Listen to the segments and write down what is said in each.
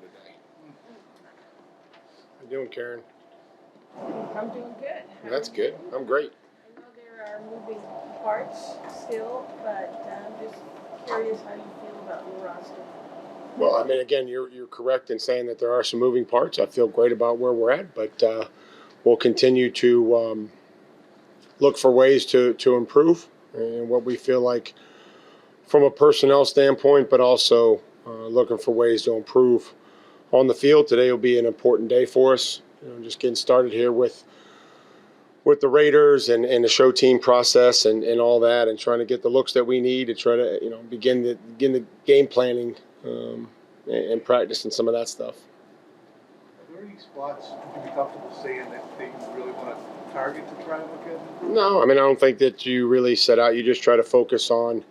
today. How you doing, Karen? I'm doing good. That's good. I'm great. I know there are moving parts still, but I'm just curious how you feel about your roster. Well, I mean, again, you're correct in saying that there are some moving parts. I feel great about where we're at, but we'll continue to look for ways to improve and what we feel like from a personnel standpoint, but also looking for ways to improve on the field. Today will be an important day for us. Just getting started here with the Raiders and the show team process and all that, and trying to get the looks that we need to try to begin the game planning and practicing some of that stuff. Are there any spots would you be comfortable saying that you really want to target to try to look at? No, I mean, I don't think that you really set out. You just try to focus on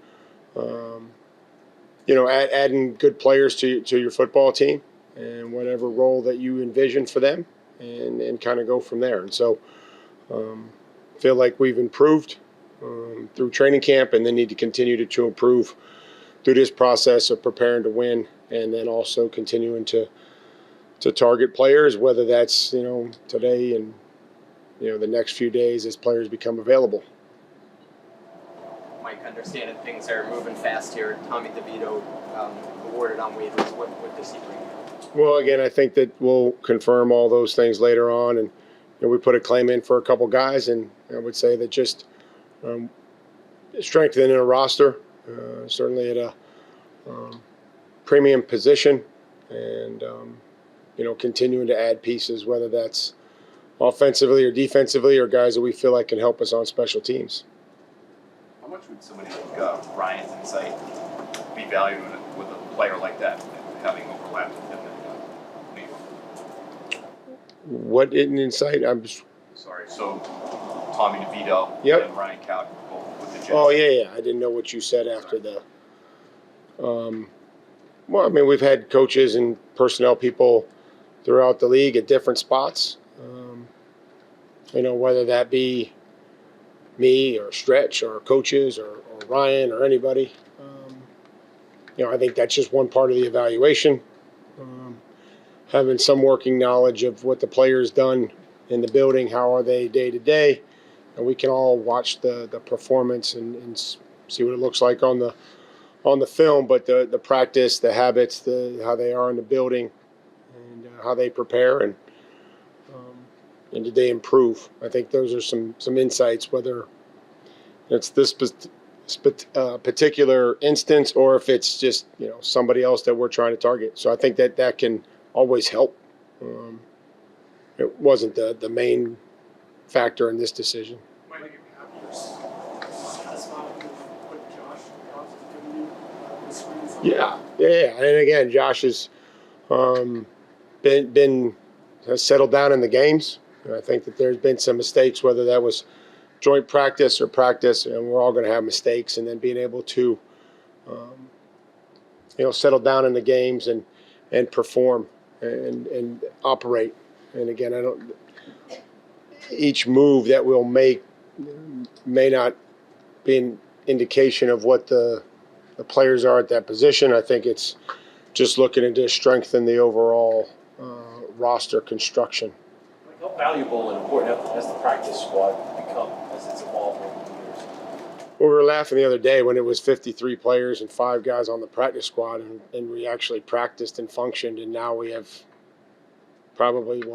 adding good players to your football team and whatever role that you envision for them, and kind of go from there. And so feel like we've improved through training camp, and then need to continue to improve through this process of preparing to win, and then also continuing to target players, whether that's today and the next few days as players become available. Mike, understanding things are moving fast here. Tommy DeVito awarded on waivers. What does he bring? Well, again, I think that we'll confirm all those things later on, and we put a claim in for a couple guys, and I would say that just strengthening a roster, certainly at a premium position, and continuing to add pieces, whether that's offensively or defensively, or guys that we feel like can help us on special teams. How much would somebody like Ryan's insight be valued with a player like that, having overlapped with him in New York? What insight? Sorry, so Tommy DeVito Yep. and Ryan Cowden both with the Jets. Oh, yeah. I didn't know what you said after the well, I mean, we've had coaches and personnel people throughout the league at different spots. Whether that be me or Stretch or coaches or Ryan or anybody. I think that's just one part of the evaluation. Having some working knowledge of what the player's done in the building, how are they day to day, and we can all watch the performance and see what it looks like on the film, but the practice, the habits, how they are in the building, and how they prepare, and did they improve? I think those are some insights, whether it's this particular instance or if it's just somebody else that we're trying to target. So I think that can always help. It wasn't the main factor in this decision. Yeah. And again, Josh has has settled down in the games. I think that there's been some mistakes, whether that was joint practice or practice, and we're all going to have mistakes, and then being able to settle down in the games and perform and operate. And again, each move that we'll make may not be an indication of what the players are at that position. I think it's just looking to strengthen the overall roster construction. How valuable and important has the practice squad become as it's evolved over the years? Well, we were laughing the other day when it was 53 players and 5 guys on the practice squad, and we actually practiced and functioned, and now we'll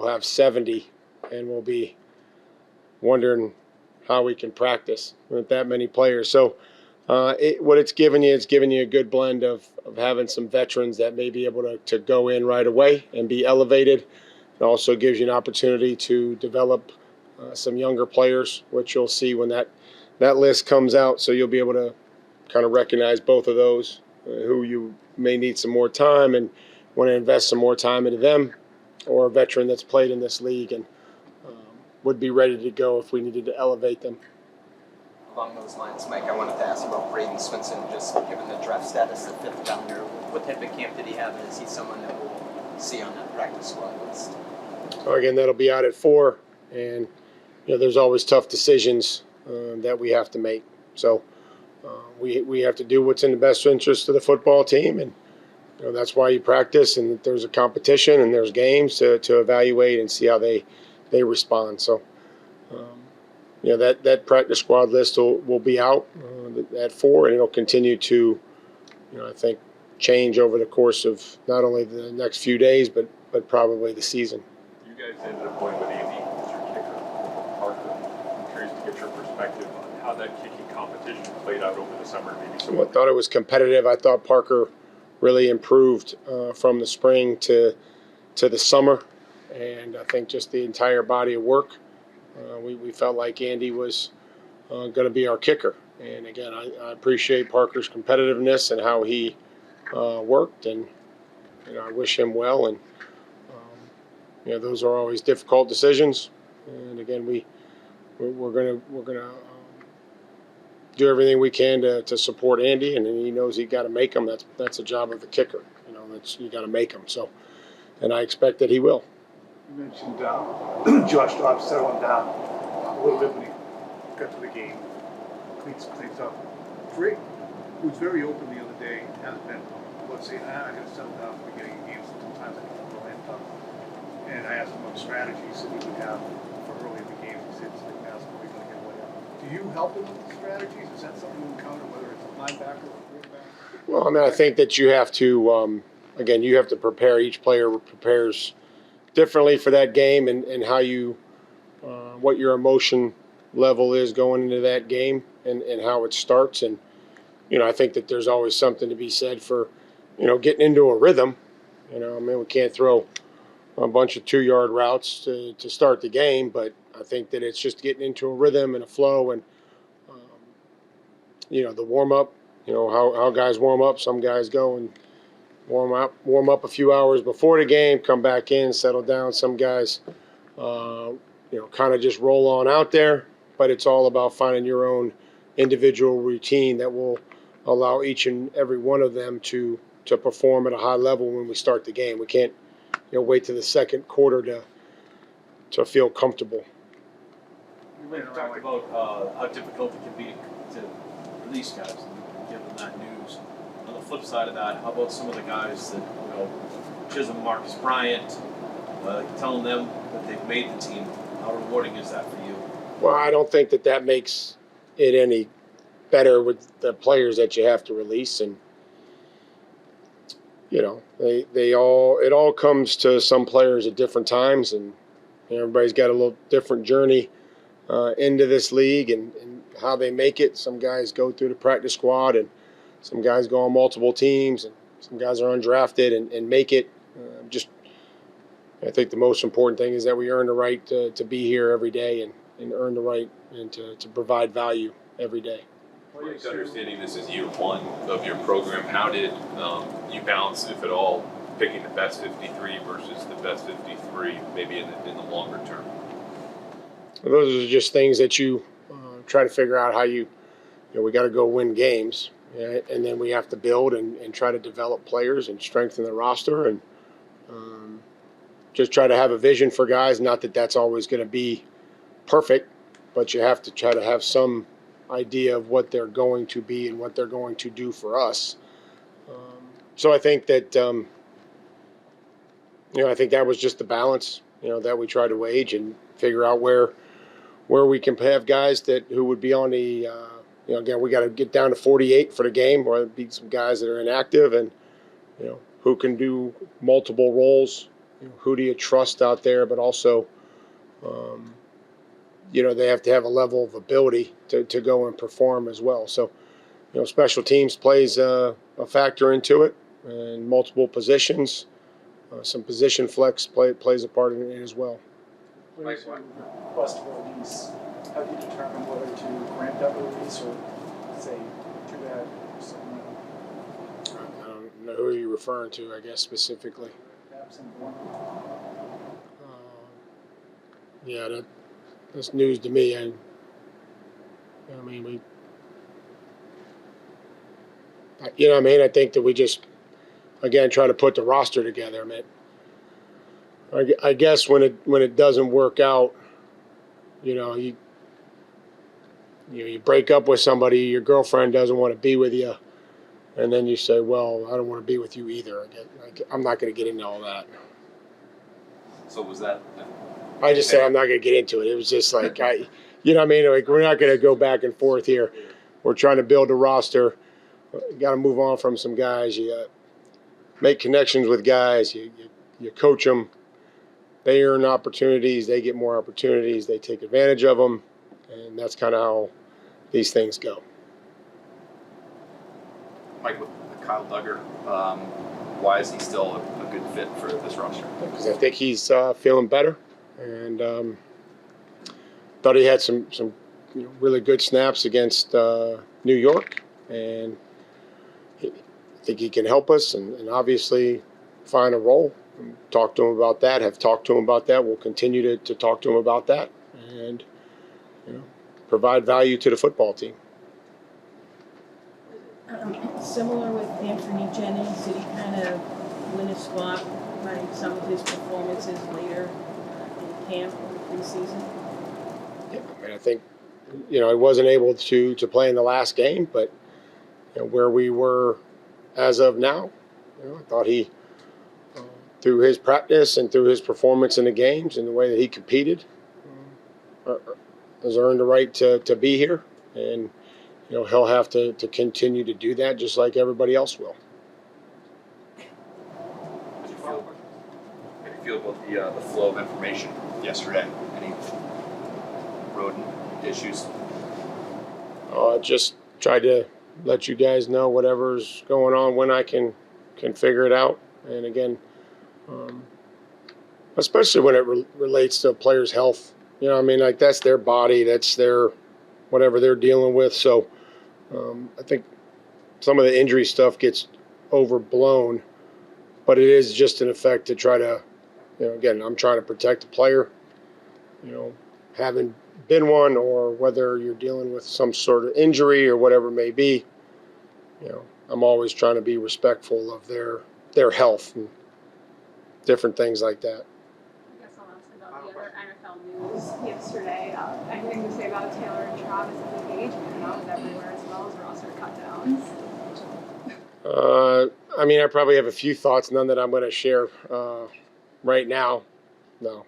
have 70, and we'll be wondering how we can practice with that many players. So what it's given you a good blend of having some veterans that may be able to go in right away and be elevated. It also gives you an opportunity to develop some younger players, which you'll see when that list comes out. So you'll be able to kind of recognize both of those, who you may need some more time and want to invest some more time into them, or a veteran that's played in this league and would be ready to go if we needed to elevate them. Along those lines, Mike, I wanted to ask about Braden Swinson, just given the draft status of 5th rounder. What type of camp did he have, and is he someone that we'll see on that practice squad list? So again, that'll be out at 4, and there's always tough decisions that we have to make. So we have to do what's in the best interest of the football team, and that's why you practice, and there's a competition and there's games to evaluate and see how they respond. So, that practice squad list will be out at 4, and it'll continue to, I think, change over the course of not only the next few days, but probably the season. You guys ended up going with Andy as your kicker, Parker. I'm curious to get your perspective on how that kicking competition played out over the summer. Maybe I thought it was competitive. I thought Parker really improved from the spring to the summer, and I think just the entire body of work. We felt like Andy was going to be our kicker, and again, I appreciate Parker's competitiveness and how he worked, and I wish him well. And those are always difficult decisions, and again, we're gonna do everything we can to support Andy, and he knows he got to make them. That's the job of the kicker. You got to make them. So, and I expect that he will. You mentioned Josh Dobbs settling down a little bit when he got to the game, cleans up. Drake was very open the other day, has been, let's say, I got to settle down at the beginning of games. Sometimes I can go in tough. And I asked him what strategies that he would have for early in the game. He said, it's like basketball, you're going to get away. Do you help him with the strategies? Is that something you encounter, whether it's a linebacker or a quarterback? Well, I mean, I think that you have to, again, you have to prepare. Each player prepares differently for that game, and how you, what your emotion level is going into that game, and how it starts. And, I think that there's always something to be said for, getting into a rhythm. I mean, we can't throw a bunch of 2-yard routes to start the game, but I think that it's just getting into a rhythm and a flow, and, the warm-up, how guys warm up. Some guys go and warm up a few hours before the game, come back in, settle down. Some guys, kind of just roll on out there, but it's all about finding your own individual routine that will allow each and every one of them to perform at a high level when we start the game. We can't, wait to the second quarter to feel comfortable. You talked about how difficult it can be to release guys and give them that news. On the flip side of that, how about some of the guys that, Chisholm, Marcus Bryant, telling them that they've made the team? How rewarding is that for you? Well, I don't think that makes it any better with the players that you have to release, and it all comes to some players at different times, and everybody's got a little different journey into this league and how they make it. Some guys go through the practice squad, and some guys go on multiple teams, and some guys are undrafted and make it. I think the most important thing is that we earn the right to be here every day and earn the right and to provide value every day. Mike, understanding this is year 1 of your program, how did you balance, if at all, picking the best 53 versus the best 53, maybe in the longer term? Those are just things that you try to figure out how we got to go win games, and then we have to build and try to develop players and strengthen the roster, and just try to have a vision for guys. Not that that's always going to be perfect, but you have to try to have some idea of what they're going to be and what they're going to do for us. So I think that I think that was just the balance that we try to wage and figure out where we can have guys who would be on the again, we got to get down to 48 for the game, or be some guys that are inactive, and who can do multiple roles. Who do you trust out there, but also they have to have a level of ability to go and perform as well. So, special teams plays a factor into it, and multiple positions. Some position flex plays a part in it as well. When you request for release, how do you determine whether to grant that release or say too bad or something? I don't know who you're referring to, I guess, specifically. Absent one. Yeah, that's news to me. I I think that we just, again, try to put the roster together. I guess when it doesn't work out, you break up with somebody, your girlfriend doesn't want to be with you. and then you say, well, I don't want to be with you either. Again, I'm not going to get into all that. So was that? I just said I'm not going to get into it. It was just like you know what I mean? Like, we're not going to go back and forth here. We're trying to build a roster. You got to move on from some guys. You got to make connections with guys. You coach them. They earn opportunities. They get more opportunities. They take advantage of them, and that's kind of how these things go. Mike, with Kyle Duggar, why is he still a good fit for this roster? Because I think he's feeling better, and thought he had some really good snaps against New York, and I think he can help us and obviously find a role. Talk to him about that. Have talked to him about that. We'll continue to talk to him about that, and provide value to the football team. Similar with Anthony Jennings, did he kind of win a spot by some of his performances later in camp or preseason? Yeah, I mean, I think I wasn't able to play in the last game, but where we were as of now, I thought he, through his practice and through his performance in the games and the way that he competed, has earned the right to be here, and he'll have to continue to do that just like everybody else will. How do you feel about the flow of information yesterday? Any rodent issues? Just tried to let you guys know whatever's going on when I can figure it out. And again, especially when it relates to a player's health, I mean, like, that's their body, that's their whatever they're dealing with. So I think some of the injury stuff gets overblown, but it is just an effect to try to, again, I'm trying to protect the player, having been one, or whether you're dealing with some sort of injury or whatever it may be. I'm always trying to be respectful of their health and different things like that. I guess I'll ask about the other NFL news yesterday. Anything to say about Taylor and Travis as engagement? That was everywhere as well as roster cutdowns. I mean, I probably have a few thoughts, none that I'm going to share right now. No.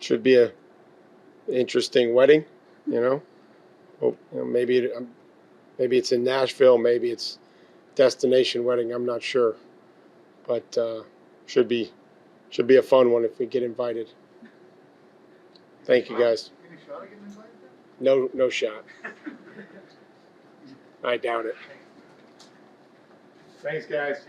Should be a interesting wedding, maybe it's in Nashville, maybe it's destination wedding. I'm not sure, but should be a fun one if we get invited. Thank you, guys. Any shot of getting invited? No shot. I doubt it. Thanks, guys.